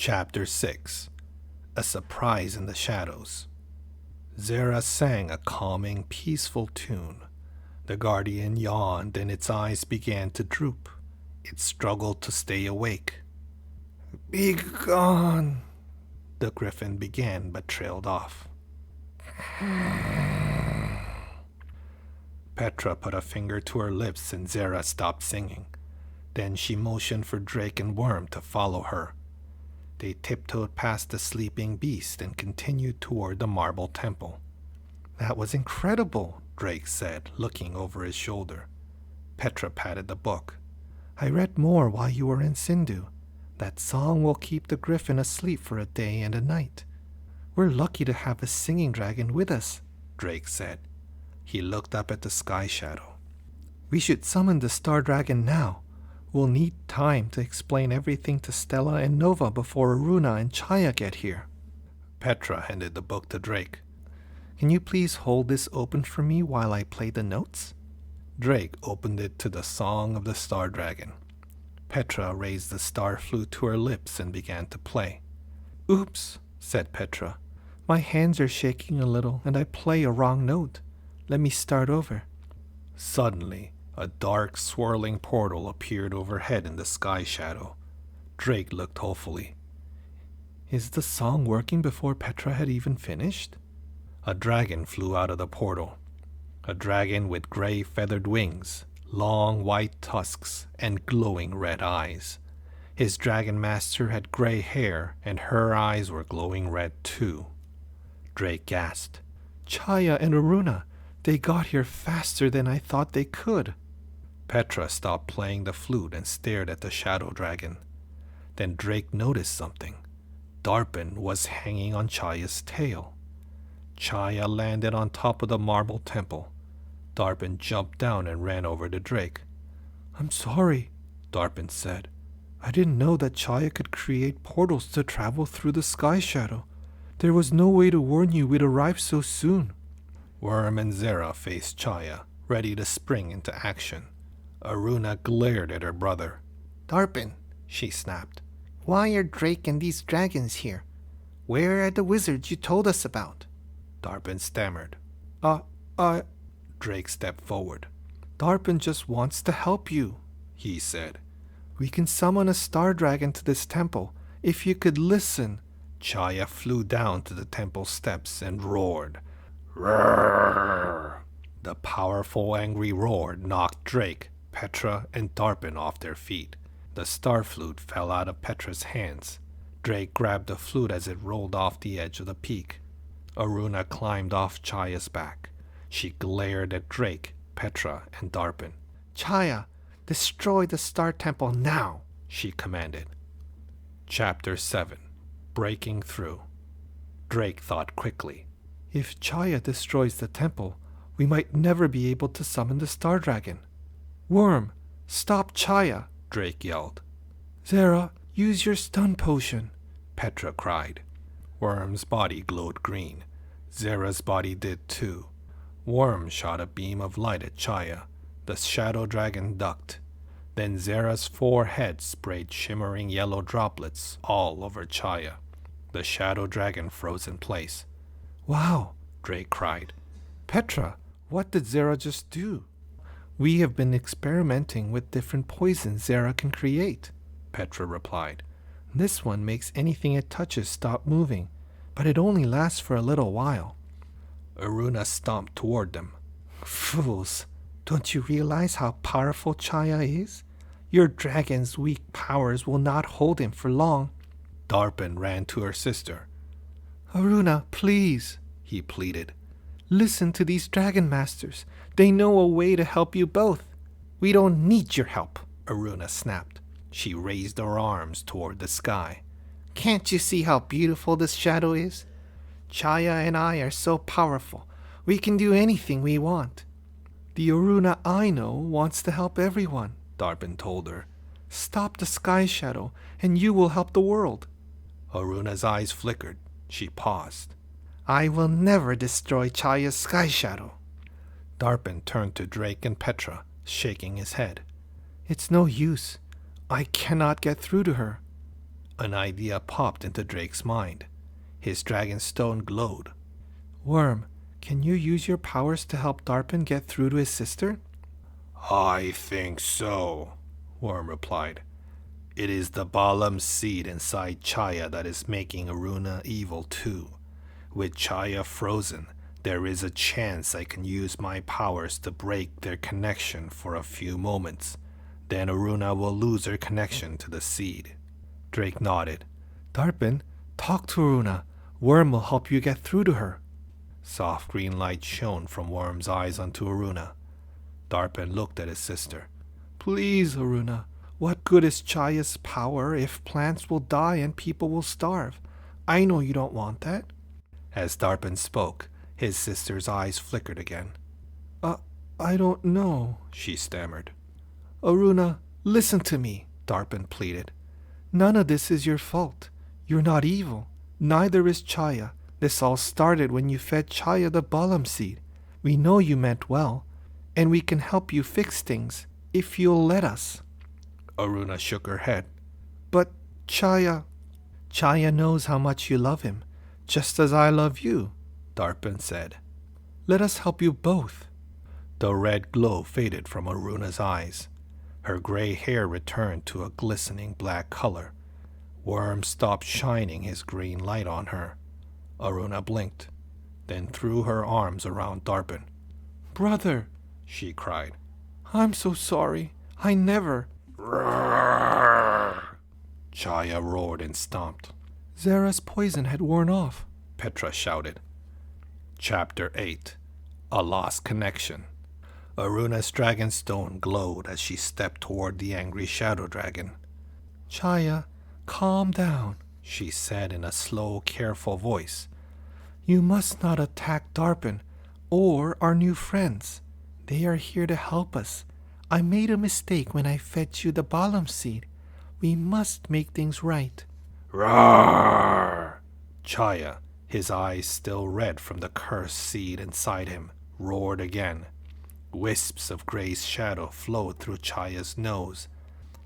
Chapter 6. A Surprise in the Shadows. Zera sang a calming, peaceful tune. The guardian yawned and its eyes began to droop. It struggled to stay awake. "Be gone," the griffin began but trailed off. Petra put a finger to her lips and Zera stopped singing. Then she motioned for Drake and Worm to follow her. They tiptoed past the sleeping beast and continued toward the marble temple. "That was incredible," Drake said, looking over his shoulder. Petra patted the book. "I read more while you were in Sindhu. That song will keep the griffin asleep for a day and a night. We're lucky to have a singing dragon with us," Drake said. He looked up at the sky shadow. "We should summon the star dragon now. We'll need time to explain everything to Stella and Nova before Aruna and Chaya get here." Petra handed the book to Drake. "Can you please hold this open for me while I play the notes?" Drake opened it to the Song of the Star Dragon. Petra raised the star flute to her lips and began to play. "Oops," said Petra. "My hands are shaking a little and I play a wrong note. Let me start over." Suddenly, a dark, swirling portal appeared overhead in the sky shadow. Drake looked hopefully. "Is the song working before Petra had even finished?" A dragon flew out of the portal. A dragon with gray feathered wings, long white tusks, and glowing red eyes. His dragon master had gray hair, and her eyes were glowing red too. Drake gasped. "Chaya and Aruna, they got here faster than I thought they could." Petra stopped playing the flute and stared at the shadow dragon. Then Drake noticed something. Darpin was hanging on Chaya's tail. Chaya landed on top of the marble temple. Darpin jumped down and ran over to Drake. "I'm sorry," Darpin said. "I didn't know that Chaya could create portals to travel through the sky shadow. There was no way to warn you we'd arrive so soon." Worm and Zera faced Chaya, ready to spring into action. Aruna glared at her brother. "Darpin," she snapped, "why are Drake and these dragons here? Where are the wizards you told us about?" Darpin stammered. Drake stepped forward. "Darpin just wants to help you," he said. "We can summon a star dragon to this temple. If you could listen." Chaya flew down to the temple steps and roared. "Roar!" The powerful, angry roar knocked Drake, Petra, and Darpin off their feet. The star flute fell out of Petra's hands. Drake grabbed the flute as it rolled off the edge of the peak. Aruna climbed off Chaya's back. She glared at Drake, Petra, and Darpin. "Chaya, destroy the star temple now," she commanded. Chapter 7. Breaking Through. Drake thought quickly. "If Chaya destroys the temple, we might never be able to summon the star dragon." "Worm, stop Chaya," Drake yelled. "Zera, use your stun potion," Petra cried. Worm's body glowed green. Zera's body did too. Worm shot a beam of light at Chaya. The shadow dragon ducked. Then Zera's 4 heads sprayed shimmering yellow droplets all over Chaya. The shadow dragon froze in place. "Wow," Drake cried. "Petra, what did Zera just do?" "We have been experimenting with different poisons Zera can create," Petra replied. "This one makes anything it touches stop moving, but it only lasts for a little while." Aruna stomped toward them. "Fools, don't you realize how powerful Chaya is? Your dragon's weak powers will not hold him for long." Darpin ran to her sister. "Aruna, please," he pleaded. "Listen to these dragon masters. They know a way to help you both." "We don't need your help," Aruna snapped. She raised her arms toward the sky. "Can't you see how beautiful this shadow is? Chaya and I are so powerful. We can do anything we want." "The Aruna I know wants to help everyone," Darpin told her. "Stop the sky shadow, and you will help the world." Aruna's eyes flickered. She paused. "I will never destroy Chaya's sky shadow." Darpin turned to Drake and Petra, shaking his head. "It's no use. I cannot get through to her." An idea popped into Drake's mind. His dragon stone glowed. Worm, can you use your powers to help Darpin get through to his sister? I think so, Worm replied. It is the Balam seed inside Chaya that is making Aruna evil too. With Chaya frozen, there is a chance I can use my powers to break their connection for a few moments. Then Aruna will lose her connection to the seed. Drake nodded. Darpin, talk to Aruna. Worm will help you get through to her. Soft green light shone from Worm's eyes onto Aruna. Darpin looked at his sister. Please, Aruna, what good is Chaya's power if plants will die and people will starve? I know you don't want that. As Darpin spoke, his sister's eyes flickered again. I don't know, she stammered. Aruna, listen to me, Darpin pleaded. None of this is your fault. You're not evil. Neither is Chaya. This all started when you fed Chaya the Balam seed. We know you meant well, and we can help you fix things, if you'll let us. Aruna shook her head. But Chaya knows how much you love him, just as I love you, Darpin said. Let us help you both. The red glow faded from Aruna's eyes. Her gray hair returned to a glistening black color. Worm stopped shining his green light on her. Aruna blinked, then threw her arms around Darpin. Brother, she cried. I'm so sorry. I never. Roar! Chaya roared and stomped. Zera's poison had worn off, Petra shouted. Chapter 8. A Lost Connection. Aruna's dragon stone glowed as she stepped toward the angry shadow dragon. Chaya, calm down, she said in a slow, careful voice. You must not attack Darpin or our new friends. They are here to help us. I made a mistake when I fed you the Balam seed. We must make things right. Roar! Chaya, his eyes still red from the cursed seed inside him, roared again. Wisps of gray shadow flowed through Chaya's nose.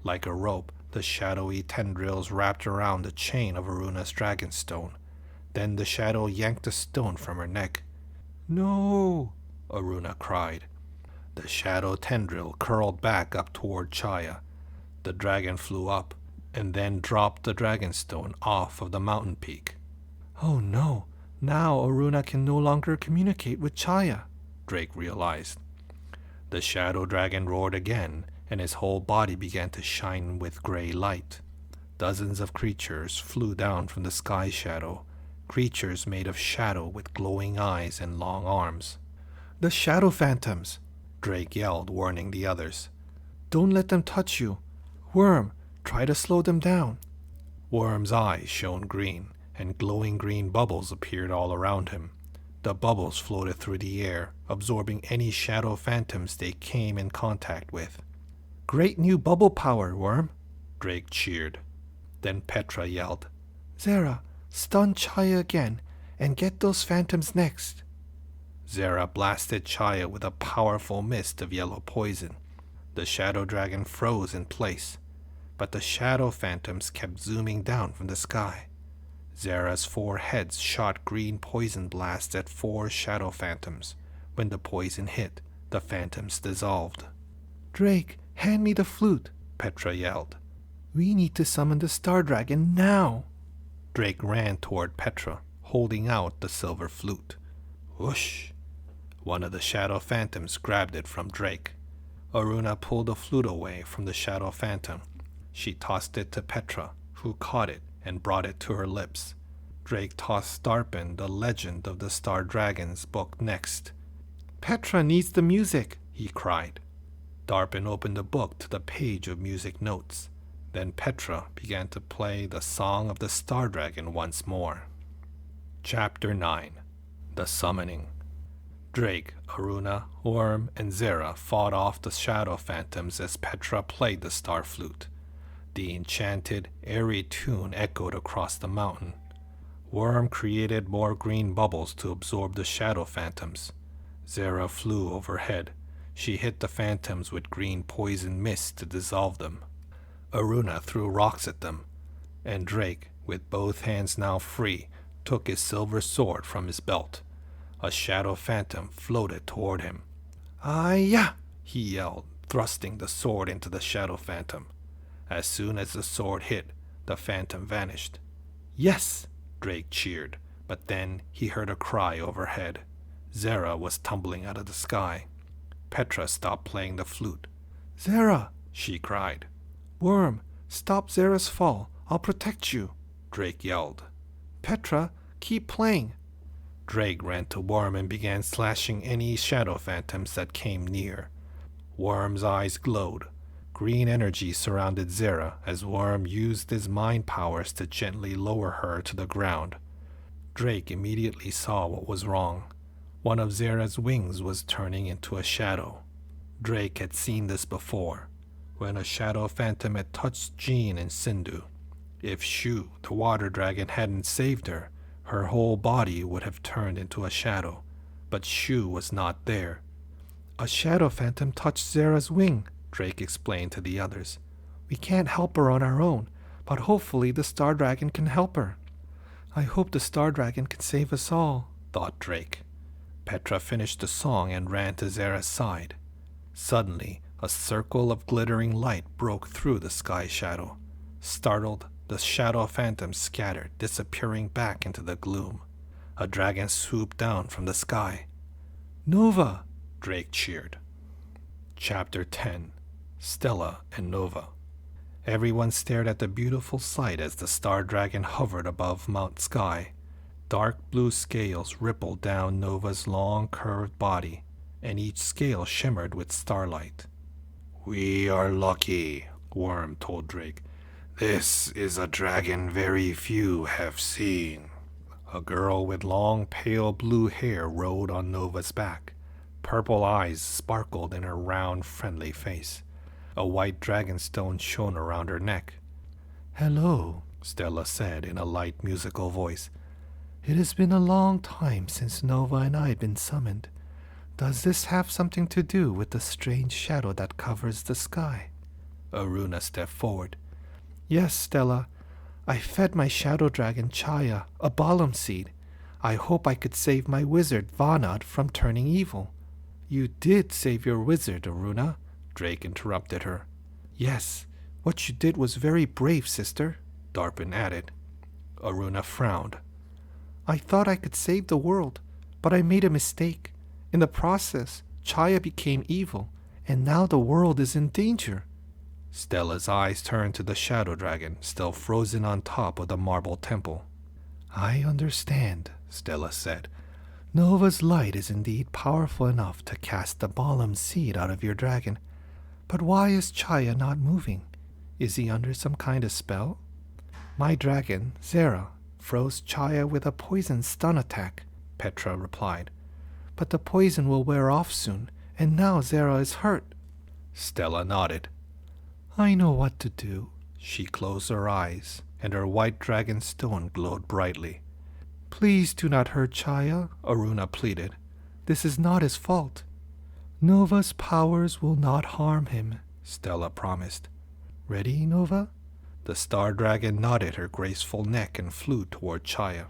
Like a rope, the shadowy tendrils wrapped around the chain of Aruna's dragonstone. Then the shadow yanked the stone from her neck. No, Aruna cried. The shadow tendril curled back up toward Chaya. The dragon flew up, and then dropped the dragonstone off of the mountain peak. Oh no, now Aruna can no longer communicate with Chaya, Drake realized. The shadow dragon roared again, and his whole body began to shine with gray light. Dozens of creatures flew down from the sky shadow, creatures made of shadow with glowing eyes and long arms. The shadow phantoms, Drake yelled, warning the others. Don't let them touch you. Worm, try to slow them down. Worm's eyes shone green, and glowing green bubbles appeared all around him. The bubbles floated through the air, absorbing any shadow phantoms they came in contact with. Great new bubble power, Worm, Drake cheered. Then Petra yelled, Zera, stun Chaya again, and get those phantoms next. Zera blasted Chaya with a powerful mist of yellow poison. The shadow dragon froze in place, but the shadow phantoms kept zooming down from the sky. Zera's 4 heads shot green poison blasts at 4 shadow phantoms. When the poison hit, the phantoms dissolved. Drake, hand me the flute, Petra yelled. We need to summon the star dragon now. Drake ran toward Petra, holding out the silver flute. Whoosh! One of the shadow phantoms grabbed it from Drake. Aruna pulled the flute away from the shadow phantom. She tossed it to Petra, who caught it and brought it to her lips. Drake tossed Darpin the Legend of the Star Dragons book next. Petra needs the music, he cried. Darpin opened the book to the page of music notes. Then Petra began to play the Song of the Star Dragon once more. Chapter 9. The Summoning. Drake, Aruna, Worm, and Zera fought off the shadow phantoms as Petra played the star flute. The enchanted, airy tune echoed across the mountain. Worm created more green bubbles to absorb the shadow phantoms. Zera flew overhead. She hit the phantoms with green poison mist to dissolve them. Aruna threw rocks at them. and Drake, with both hands now free, took his silver sword from his belt. A shadow phantom floated toward him. "Ah-ya!" he yelled, thrusting the sword into the shadow phantom. As soon as the sword hit, the phantom vanished. "Yes!" Drake cheered, but then he heard a cry overhead. Zera was tumbling out of the sky. Petra stopped playing the flute. "Zera!" she cried. "Worm, stop Zera's fall. I'll protect you," Drake yelled. "Petra, keep playing." Drake ran to Worm and began slashing any shadow phantoms that came near. Worm's eyes glowed. Green energy surrounded Zera as Worm used his mind powers to gently lower her to the ground. Drake immediately saw what was wrong. One of Zera's wings was turning into a shadow. Drake had seen this before, when a shadow phantom had touched Jean and Sindhu. If Shu, the water dragon, hadn't saved her, her whole body would have turned into a shadow. But Shu was not there. "A shadow phantom touched Zera's wing," Drake explained to the others. "We can't help her on our own, but hopefully the Star Dragon can help her." "I hope the Star Dragon can save us all," thought Drake. Petra finished the song and ran to Zera's side. Suddenly, a circle of glittering light broke through the sky shadow. Startled, the shadow phantom scattered, disappearing back into the gloom. A dragon swooped down from the sky. "Nova!" Drake cheered. Chapter 10. Stella and Nova. Everyone stared at the beautiful sight as the star dragon hovered above Mount Sky. Dark blue scales rippled down Nova's long curved body, and each scale shimmered with starlight. "We are lucky," Worm told Drake. "This is a dragon very few have seen." A girl with long pale blue hair rode on Nova's back. Purple eyes sparkled in her round, friendly face. A white dragonstone shone around her neck. "Hello," Stella said in a light musical voice. "It has been a long time since Nova and I have been summoned. Does this have something to do with the strange shadow that covers the sky?" Aruna stepped forward. "Yes, Stella. I fed my shadow dragon Chaya a balam seed. I hope I could save my wizard Vanad from turning evil." "You did save your wizard, Aruna," Drake interrupted her. "Yes, what you did was very brave, sister," Darpin added. Aruna frowned. "I thought I could save the world, but I made a mistake. In the process, Chaya became evil, and now the world is in danger." Stella's eyes turned to the shadow dragon, still frozen on top of the marble temple. "I understand," Stella said. "Nova's light is indeed powerful enough to cast the balam seed out of your dragon. But why is Chaya not moving? Is he under some kind of spell?" "My dragon, Zera, froze Chaya with a poison stun attack," Petra replied. "But the poison will wear off soon, and now Zera is hurt." Stella nodded. "I know what to do." She closed her eyes, and her white dragon stone glowed brightly. "Please do not hurt Chaya," Aruna pleaded. "This is not his fault." "Nova's powers will not harm him," Stella promised. "Ready, Nova?" The star dragon nodded her graceful neck and flew toward Chaya.